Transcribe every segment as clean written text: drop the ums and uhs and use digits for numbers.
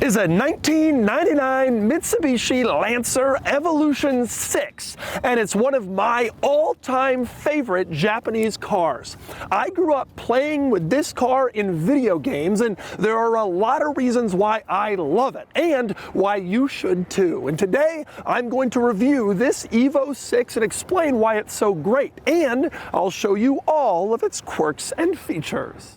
is a 1999 Mitsubishi Lancer Evolution VI, and it's one of my all-time favorite Japanese cars. I grew up playing with this car in video games, and there are a lot of reasons why I love it, and why you should too. And today, I'm going to review this Evo VI and explain why it's so great, and I'll show you all of its quirks and features.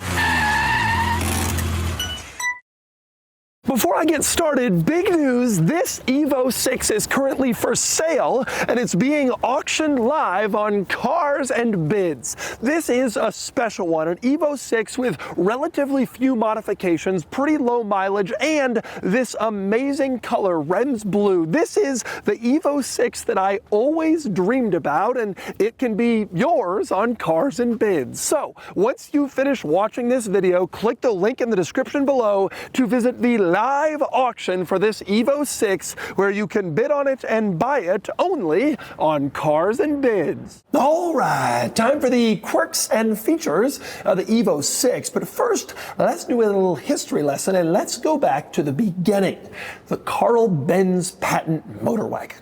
Before I get started, big news, this Evo VI is currently for sale and it's being auctioned live on Cars and Bids. This is a special one, an Evo VI with relatively few modifications, pretty low mileage, and this amazing color, Rems Blue. This is the Evo VI that I always dreamed about, and it can be yours on Cars and Bids. So, once you finish watching this video, click the link in the description below to visit the live auction for this Evo VI, where you can bid on it and buy it only on Cars and Bids. All right, time for the quirks and features of the Evo VI. But first, let's do a little history lesson and let's go back to the beginning. The Carl Benz patent motor wagon.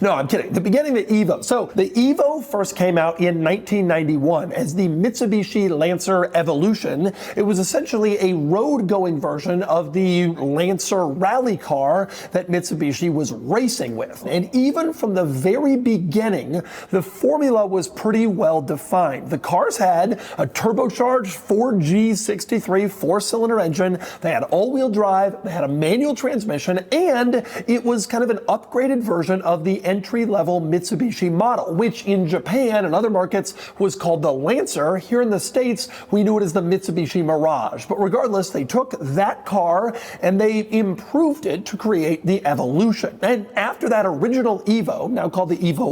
No, I'm kidding. The beginning of the Evo. So the Evo first came out in 1991 as the Mitsubishi Lancer Evolution. It was essentially a road-going version of the Lancer rally car that Mitsubishi was racing with. And even from the very beginning, the formula was pretty well defined. The cars had a turbocharged 4G63 four-cylinder engine, they had all-wheel drive, they had a manual transmission, and it was kind of an upgraded version of the entry-level Mitsubishi model, which in Japan and other markets was called the Lancer. Here in the States, we knew it as the Mitsubishi Mirage. But regardless, they took that car and they improved it to create the Evolution. And after that original Evo, now called the Evo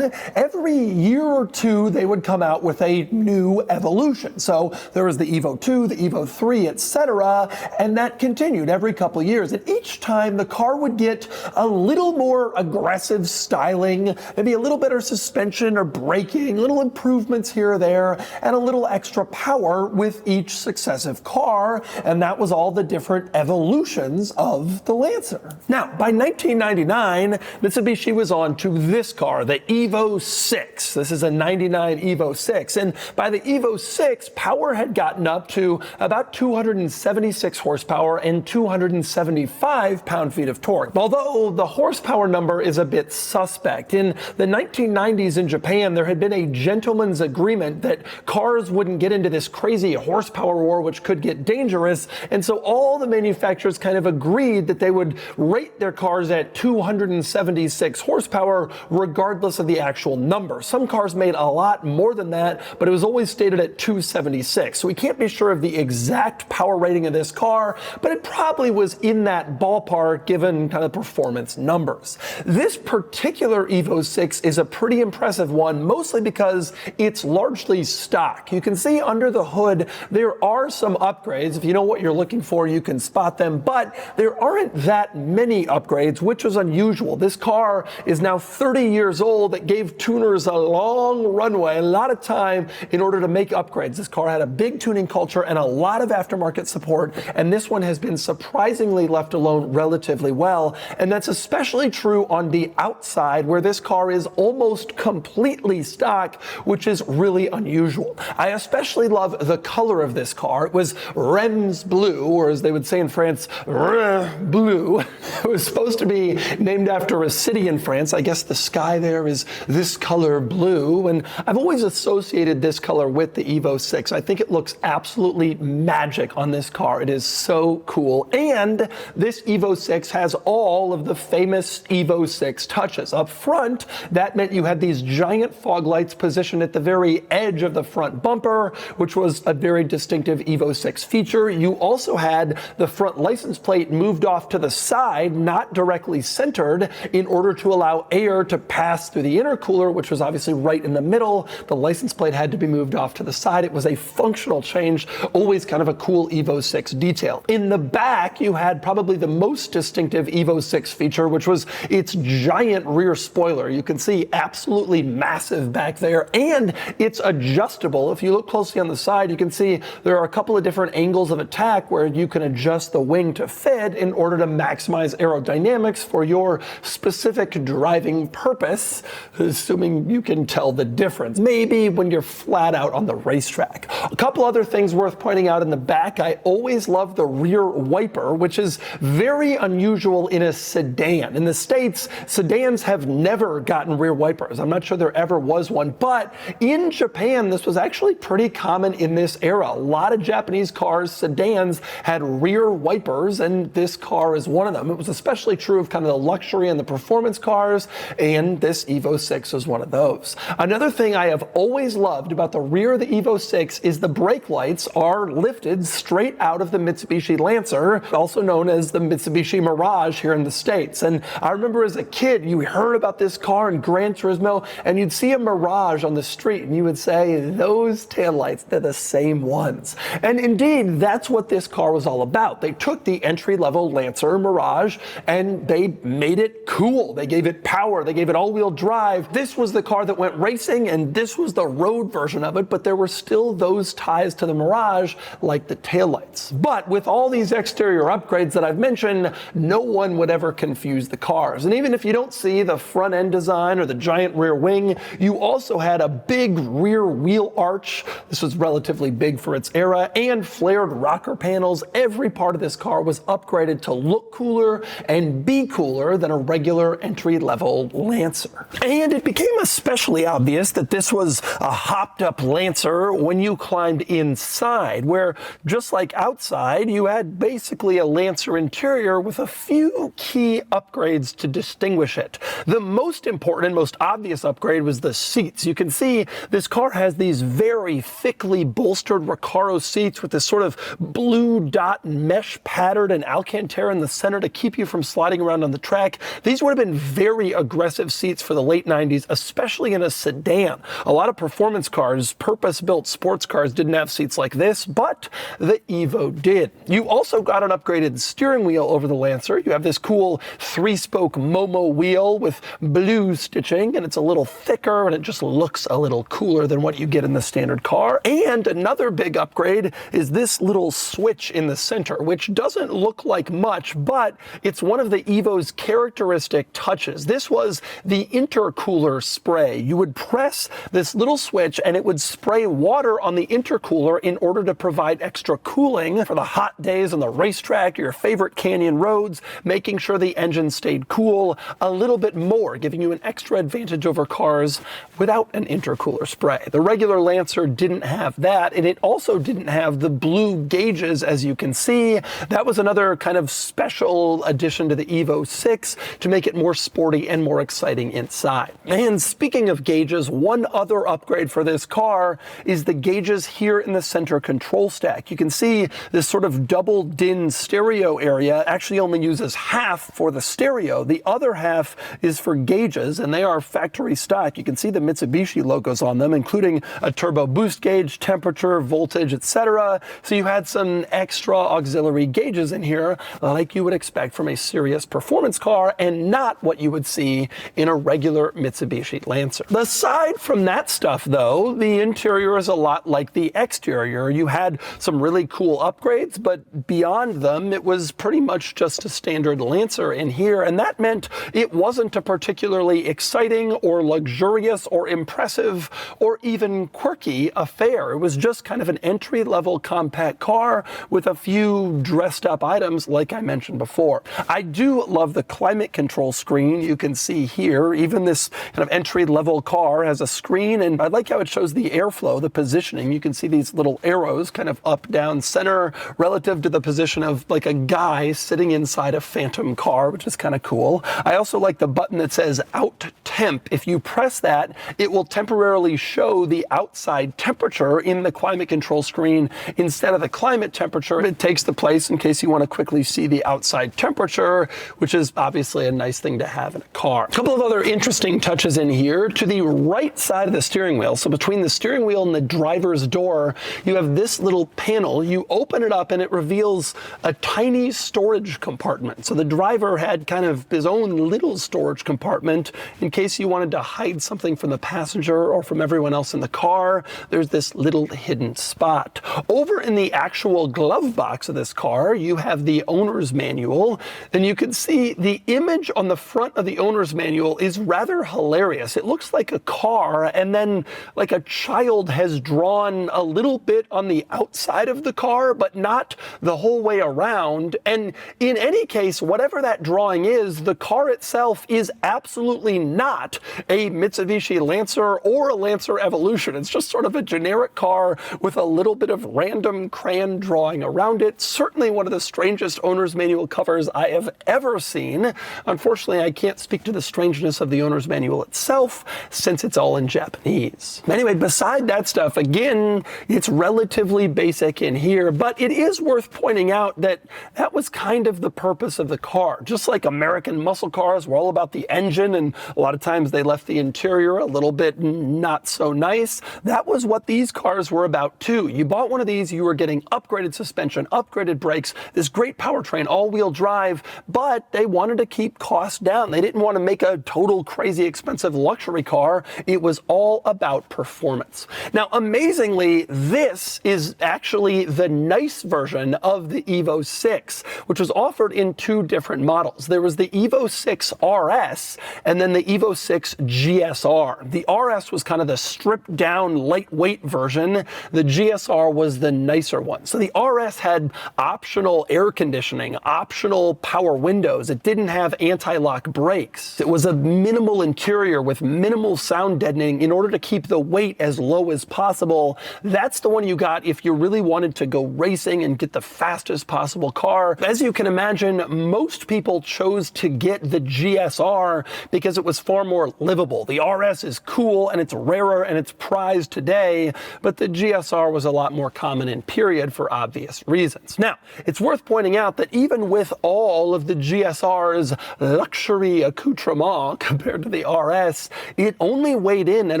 I, every year or two they would come out with a new Evolution. So there was the Evo II, the Evo III, etc., and that continued every couple of years. And each time the car would get a little more aggressive styling, maybe a little better suspension or braking, little improvements here or there, and a little extra power with each successive car, and that was all the different evolutions of the Lancer. Now, by 1999, Mitsubishi was on to this car, the Evo VI. This is a 99 Evo VI, and by the Evo VI, power had gotten up to about 276 horsepower and 275 pound-feet of torque. Although the horsepower number is a bit suspect. In the 1990s in Japan, there had been a gentleman's agreement that cars wouldn't get into this crazy horsepower war, which could get dangerous, and so all the manufacturers kind of agreed that they would rate their cars at 276 horsepower regardless of the actual number. Some cars made a lot more than that, but it was always stated at 276. So we can't be sure of the exact power rating of this car, but it probably was in that ballpark given kind of performance numbers. This particular Evo VI is a pretty impressive one, mostly because it's largely stock. You can see under the hood there are some upgrades. If you know what you're looking for, you can spot them, but there aren't that many upgrades, which is unusual. This car is now 30 years old. It gave tuners a long runway, a lot of time in order to make upgrades. This car had a big tuning culture and a lot of aftermarket support, and this one has been surprisingly left alone relatively well, and that's especially true on the outside, where this car is almost completely stock, which is really unusual. I especially love the color of this car. It was Rems Blue, or as they would say in France, Blue. It was supposed to be named after a city in France. I guess the sky there is this color blue, and I've always associated this color with the Evo VI. I think it looks absolutely magic on this car. It is so cool. And this Evo VI has all of the famous Evo VI touches. Up front, that meant you had these giant fog lights positioned at the very edge of the front bumper, which was a very distinctive Evo VI feature. You also had the front license plate moved off to the side, not directly centered, in order to allow air to pass through the intercooler, which was obviously right in the middle. The license plate had to be moved off to the side. It was a functional change, always kind of a cool Evo VI detail. In the back, you had probably the most distinctive Evo VI feature, which was its giant giant rear spoiler. You can see absolutely massive back there, and it's adjustable. If you look closely on the side, you can see there are a couple of different angles of attack where you can adjust the wing to fit in order to maximize aerodynamics for your specific driving purpose, assuming you can tell the difference. Maybe when you're flat out on the racetrack. A couple other things worth pointing out in the back. I always love the rear wiper, which is very unusual in a sedan. In the States, sedans have never gotten rear wipers. I'm not sure there ever was one, but in Japan, this was actually pretty common in this era. A lot of Japanese cars, sedans, had rear wipers, and this car is one of them. It was especially true of kind of the luxury and the performance cars, and this Evo VI was one of those. Another thing I have always loved about the rear of the Evo VI is the brake lights are lifted straight out of the Mitsubishi Lancer, also known as the Mitsubishi Mirage here in the States. And I remember as a kid, you heard about this car in Gran Turismo, and you'd see a Mirage on the street, and you would say, those taillights, they're the same ones. And indeed, that's what this car was all about. They took the entry-level Lancer Mirage, and they made it cool. They gave it power. They gave it all-wheel drive. This was the car that went racing, and this was the road version of it, but there were still those ties to the Mirage, like the taillights. But with all these exterior upgrades that I've mentioned, no one would ever confuse the cars. And even if you don't see the front end design or the giant rear wing, you also had a big rear wheel arch. This was relatively big for its era, and flared rocker panels. Every part of this car was upgraded to look cooler and be cooler than a regular entry-level Lancer. And it became especially obvious that this was a hopped-up Lancer when you climbed inside, where just like outside, you had basically a Lancer interior with a few key upgrades to distinguish it. The most important and most obvious upgrade was the seats. You can see this car has these very thickly bolstered Recaro seats with this sort of blue dot mesh pattern and Alcantara in the center to keep you from sliding around on the track. These would have been very aggressive seats for the late 90s, especially in a sedan. A lot of performance cars, purpose-built sports cars, didn't have seats like this, but the Evo did. You also got an upgraded steering wheel over the Lancer. You have this cool 3-spoke Momo wheel with blue stitching, and it's a little thicker, and it just looks a little cooler than what you get in the standard car. And another big upgrade is this little switch in the center, which doesn't look like much, but it's one of the Evo's characteristic touches. This was the intercooler spray. You would press this little switch, and it would spray water on the intercooler in order to provide extra cooling for the hot days on the racetrack, your favorite canyon roads, making sure the engine stayed cool a little bit more, giving you an extra advantage over cars without an intercooler spray. The regular Lancer didn't have that, and it also didn't have the blue gauges, as you can see. That was another kind of special addition to the Evo VI to make it more sporty and more exciting inside. And speaking of gauges, one other upgrade for this car is the gauges here in the center control stack. You can see this sort of double DIN stereo area actually only uses half for the stereo. The other half is for gauges, and they are factory stock. You can see the Mitsubishi logos on them, including a turbo boost gauge, temperature, voltage, etc. So you had some extra auxiliary gauges in here like you would expect from a serious performance car, and not what you would see in a regular Mitsubishi Lancer. Aside from that stuff though, the interior is a lot like the exterior. You had some really cool upgrades, but beyond them, it was pretty much just a standard Lancer in here, and that meant it wasn't a particularly exciting or luxurious or impressive or even quirky affair. It was just kind of an entry-level compact car with a few dressed up items like I mentioned before. I do love the climate control screen you can see here. Even this kind of entry-level car has a screen, and I like how it shows the airflow, the positioning. You can see these little arrows kind of up, down, center relative to the position of like a guy sitting inside a phantom car, which is kind of cool. I also like the button that says out temp. If you press that, it will temporarily show the outside temperature in the climate control screen instead of the climate temperature. It takes the place in case you want to quickly see the outside temperature, which is obviously a nice thing to have in a car. A couple of other interesting touches in here. To the right side of the steering wheel, so between the steering wheel and the driver's door, you have this little panel. You open it up and it reveals a tiny storage compartment. So the driver had kind of his own little little storage compartment in case you wanted to hide something from the passenger or from everyone else in the car. There's this little hidden spot. Over in the actual glove box of this car, you have the owner's manual, and you can see the image on the front of the owner's manual is rather hilarious. It looks like a car, and then like a child has drawn a little bit on the outside of the car, but not the whole way around. And in any case, whatever that drawing is, the car itself is absolutely not a Mitsubishi Lancer or a Lancer Evolution. It's just sort of a generic car with a little bit of random crayon drawing around it. Certainly one of the strangest owner's manual covers I have ever seen. Unfortunately, I can't speak to the strangeness of the owner's manual itself since it's all in Japanese. Anyway, beside that stuff, again, it's relatively basic in here, but it is worth pointing out that that was kind of the purpose of the car. Just like American muscle cars were all about the engine, and a lot of times they left the interior a little bit not so nice, that was what these cars were about too. You bought one of these, you were getting upgraded suspension, upgraded brakes, this great powertrain, all-wheel drive, but they wanted to keep costs down. They didn't want to make a total crazy expensive luxury car. It was all about performance. Now, amazingly, this is actually the nice version of the Evo VI, which was offered in two different models. There was the Evo VI RS and then the Evo VI GSR. The RS was kind of the stripped down lightweight version. The GSR was the nicer one. So the RS had optional air conditioning, optional power windows. It didn't have anti-lock brakes. It was a minimal interior with minimal sound deadening in order to keep the weight as low as possible. That's the one you got if you really wanted to go racing and get the fastest possible car. As you can imagine, most people chose to get the GSR because it was far more livable. The RS is cool and it's rarer and it's prized today, but the GSR was a lot more common in period for obvious reasons. Now, it's worth pointing out that even with all of the GSR's luxury accoutrement compared to the RS, it only weighed in at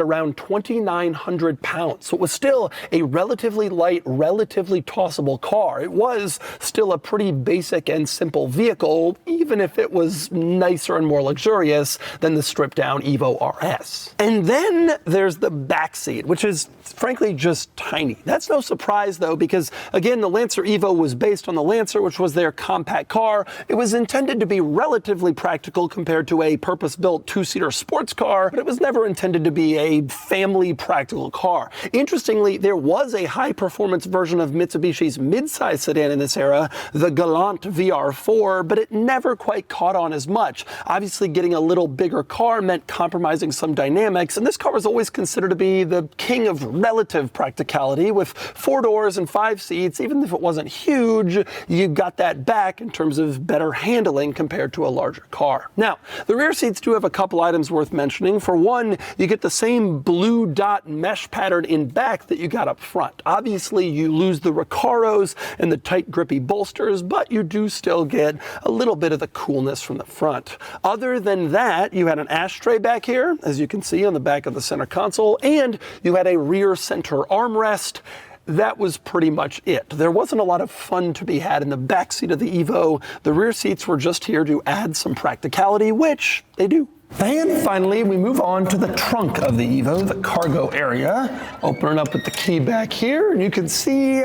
around 2,900 pounds. So it was still a relatively light, relatively tossable car. It was still a pretty basic and simple vehicle, even if it was nicer and more luxurious than the stripped down Evo RS. And then there's the back seat, which is frankly just tiny. That's no surprise though, because again, the Lancer Evo was based on the Lancer, which was their compact car. It was intended to be relatively practical compared to a purpose-built two-seater sports car, but it was never intended to be a family practical car. Interestingly, there was a high-performance version of Mitsubishi's midsize sedan in this era, the Galant VR4, but it never quite caught on as much. Obviously, getting a little bigger car meant compromising some dynamics, and this car was always considered to be the king of relative practicality. With 4 doors and 5 seats, even if it wasn't huge, you got that back in terms of better handling compared to a larger car. Now, the rear seats do have a couple items worth mentioning. For one, you get the same blue dot mesh pattern in back that you got up front. Obviously, you lose the Recaros and the tight grippy bolsters, but you do still get a little bit of the coolness from the front. Other than that, you had an ashtray back here, as you can see on the back of the center console, and you had a rear center armrest. That was pretty much it. There wasn't a lot of fun to be had in the back seat of the Evo. The rear seats were just here to add some practicality, which they do. And finally, we move on to the trunk of the Evo, the cargo area. Open it up with the key back here, and you can see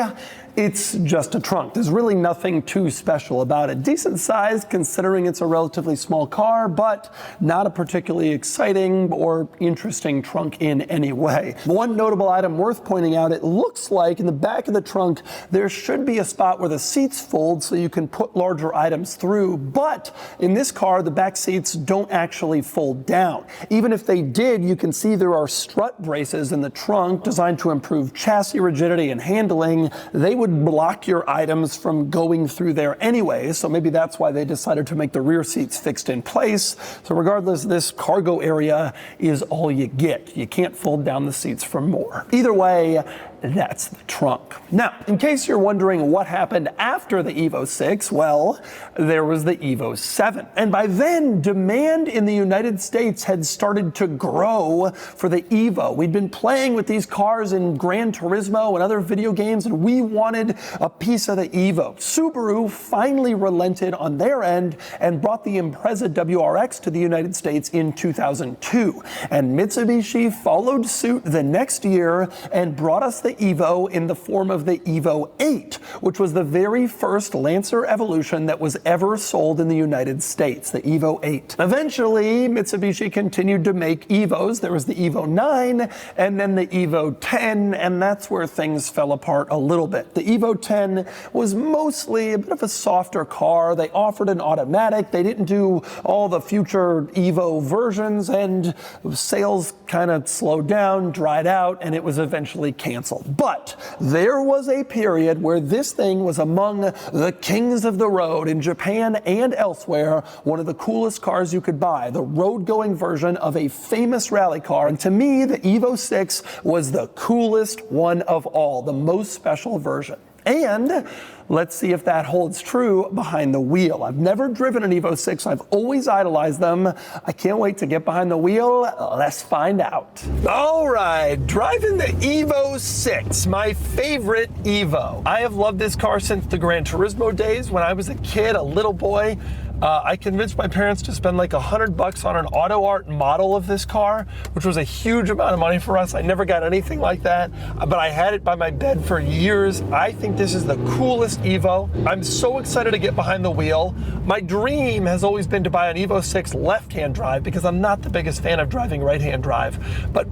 it's just a trunk. There's really nothing too special about it. Decent size considering it's a relatively small car, but not a particularly exciting or interesting trunk in any way. One notable item worth pointing out, it looks like in the back of the trunk, there should be a spot where the seats fold so you can put larger items through, but in this car, the back seats don't actually fold down. Even if they did, you can see there are strut braces in the trunk designed to improve chassis rigidity and handling. They would block your items from going through there anyway, so maybe that's why they decided to make the rear seats fixed in place. So regardless, this cargo area is all you get. You can't fold down the seats for more. Either way, that's the trunk. Now, in case you're wondering what happened after the Evo VI, well, there was the Evo VII. And by then, demand in the United States had started to grow for the Evo. We'd been playing with these cars in Gran Turismo and other video games, and we wanted a piece of the Evo. Subaru finally relented on their end and brought the Impreza WRX to the United States in 2002. And Mitsubishi followed suit the next year and brought us the Evo in the form of the Evo VIII, which was the very first Lancer Evolution that was ever sold in the United States, the Evo VIII. Eventually, Mitsubishi continued to make Evos. There was the Evo IX and then the Evo X, and that's where things fell apart a little bit. The Evo X was mostly a bit of a softer car. They offered an automatic. They didn't do all the future Evo versions, and sales kind of slowed down, dried out, and it was eventually canceled. But there was a period where this thing was among the kings of the road in Japan and elsewhere, one of the coolest cars you could buy, the road-going version of a famous rally car. And to me, the Evo VI was the coolest one of all, the most special version. And let's see if that holds true behind the wheel. I've never driven an Evo VI. I've always idolized them. I can't wait to get behind the wheel. Let's find out. All right, driving the Evo VI, my favorite Evo. I have loved this car since the Gran Turismo days. When I was a kid, a little boy, I convinced my parents to spend like $100 on an auto art model of this car, which was a huge amount of money for us. I never got anything like that, but I had it by my bed for years. I think this is the coolest Evo. I'm so excited to get behind the wheel. My dream has always been to buy an Evo VI left-hand drive because I'm not the biggest fan of driving right-hand drive. But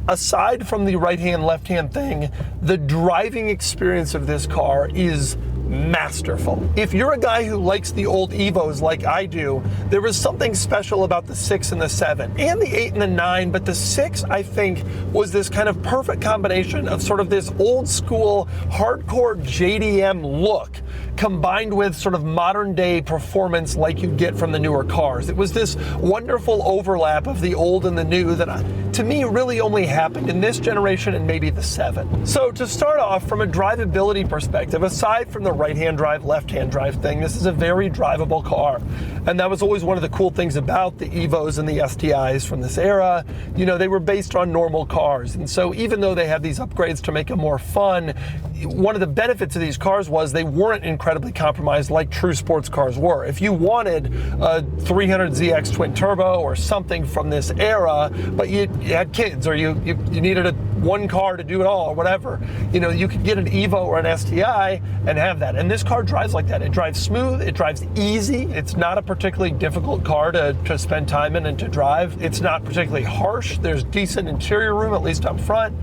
aside from the right-hand, left-hand thing, the driving experience of this car is masterful. If you're a guy who likes the old Evos like I do, there was something special about the 6 and the 7 and the 8 and the 9, but the 6, I think, was this kind of perfect combination of sort of this old school hardcore JDM look combined with sort of modern day performance like you get from the newer cars. It was this wonderful overlap of the old and the new that to me really only happened in this generation and maybe the 7. So to start off, from a drivability perspective, aside from the right-hand drive, left-hand drive thing, this is a very drivable car. And that was always one of the cool things about the Evos and the STIs from this era. You know, they were based on normal cars. And so even though they had these upgrades to make them more fun, one of the benefits of these cars was they weren't incredibly compromised like true sports cars were. If you wanted a 300ZX twin turbo or something from this era, but you had kids or you needed one car to do it all or whatever, you know, you could get an Evo or an STI and have that. And this car drives like that. It drives smooth, it drives easy. It's not a particularly difficult car to spend time in and to drive. It's not particularly harsh. There's decent interior room, at least up front.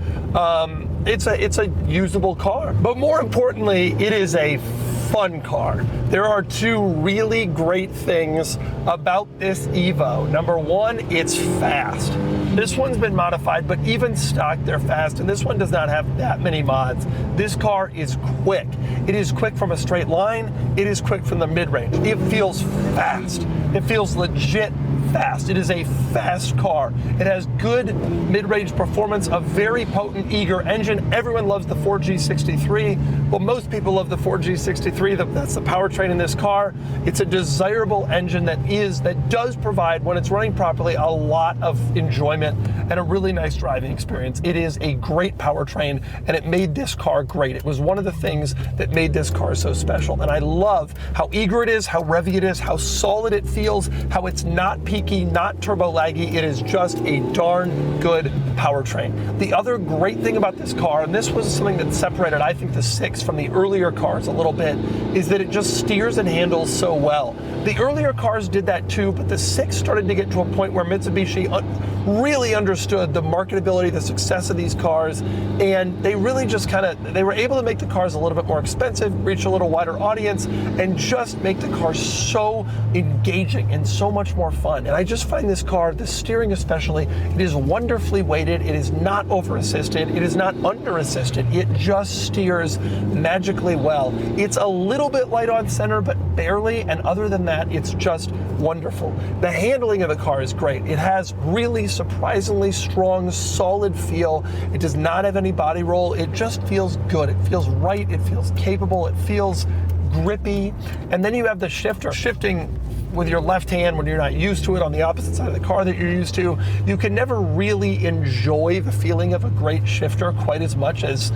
It's a usable car. But more importantly, it is a fun car. There are two really great things about this Evo. Number one, it's fast. This one's been modified, but even stock, they're fast, and this one does not have that many mods. This car is quick. It is quick from a straight line. It is quick from the mid-range. It feels fast. It feels legit fast. It is a fast car. It has good mid-range performance, a very potent, eager engine. Everyone loves the 4G63. Well, most people love the 4G63. That's the powertrain in this car. It's a desirable engine that does provide, when it's running properly, a lot of enjoyment and a really nice driving experience. It is a great powertrain, and it made this car great. It was one of the things that made this car so special. And I love how eager it is, how revvy it is, how solid it feels, how it's not peaky, not turbo laggy. It is just a darn good powertrain. The other great thing about this car, and this was something that separated, I think, the 6 from the earlier cars a little bit, is that it just steers and handles so well. The earlier cars did that too, but the 6 started to get to a point where Mitsubishi really understood the marketability, the success of these cars, and they really just they were able to make the cars a little bit more expensive, reach a little wider audience, and just make the cars so engaging and so much more fun. And I just find this car, the steering especially, it is wonderfully weighted. It is not over-assisted. It is not under-assisted. It just steers magically well. It's a little bit light on center, but barely, and other than that, it's just wonderful. The handling of the car is great. It has really surprisingly strong, solid feel. It does not have any body roll. It just feels good. It feels right. It feels capable. It feels grippy. And then you have the shifter. Shifting with your left hand when you're not used to it on the opposite side of the car that you're used to, you can never really enjoy the feeling of a great shifter quite as much as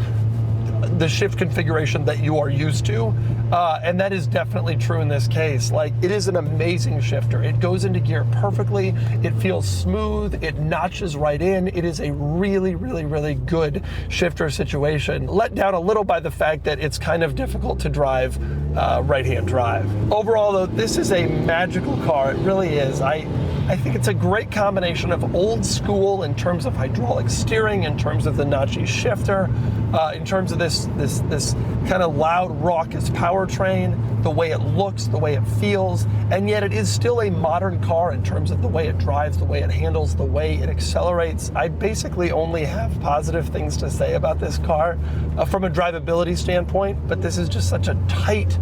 the shift configuration that you are used to. And that is definitely true in this case. Like, it is an amazing shifter. It goes into gear perfectly. It feels smooth. It notches right in. It is a really, really, really good shifter situation. Let down a little by the fact that it's kind of difficult to drive right-hand drive. Overall, though, this is a magical car. It really is. I think it's a great combination of old school in terms of hydraulic steering, in terms of the notchy shifter, in terms of this kind of loud, raucous powertrain, the way it looks, the way it feels, and yet it is still a modern car in terms of the way it drives, the way it handles, the way it accelerates. I basically only have positive things to say about this car from a drivability standpoint, but this is just such a tight,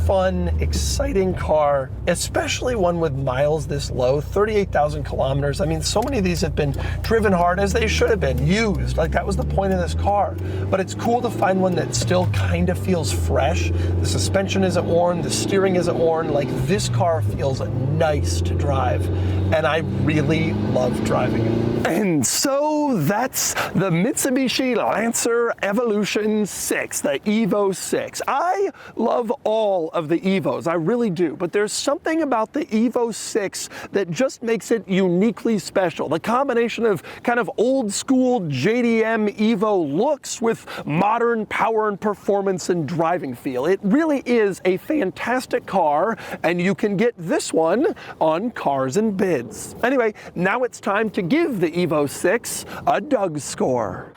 fun, exciting car, especially one with miles this low, 38,000 kilometers. I mean, so many of these have been driven hard, as they should have been, used. Like, that was the point of this car. But it's cool to find one that still kind of feels fresh. The suspension isn't worn, the steering isn't worn. Like, this car feels nice to drive, and I really love driving it. And so that's the Mitsubishi Lancer Evolution VI, the Evo VI. I love all of the Evos, I really do, but there's something about the Evo VI that just makes it uniquely special. The combination of kind of old school JDM Evo looks with modern power and performance and driving feel. It really is a fantastic car, and you can get this one on Cars and Bids. Anyway, now it's time to give the Evo VI a DougScore.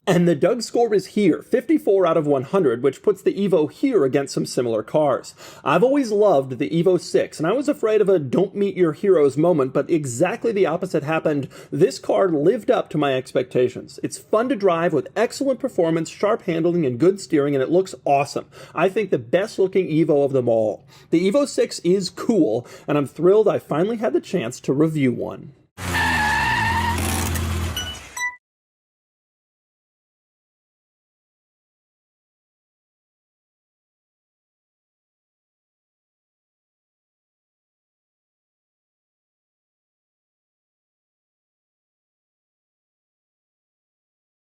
And the DougScore is here, 54 out of 100, which puts the Evo here against some similar cars. I've always loved the Evo VI, and I was afraid of a don't meet your heroes moment, but exactly the opposite happened. This car lived up to my expectations. It's fun to drive with excellent performance, sharp handling, and good steering, and it looks awesome. I think the best looking Evo of them all. The Evo VI is cool, and I'm thrilled I finally had the chance to review one.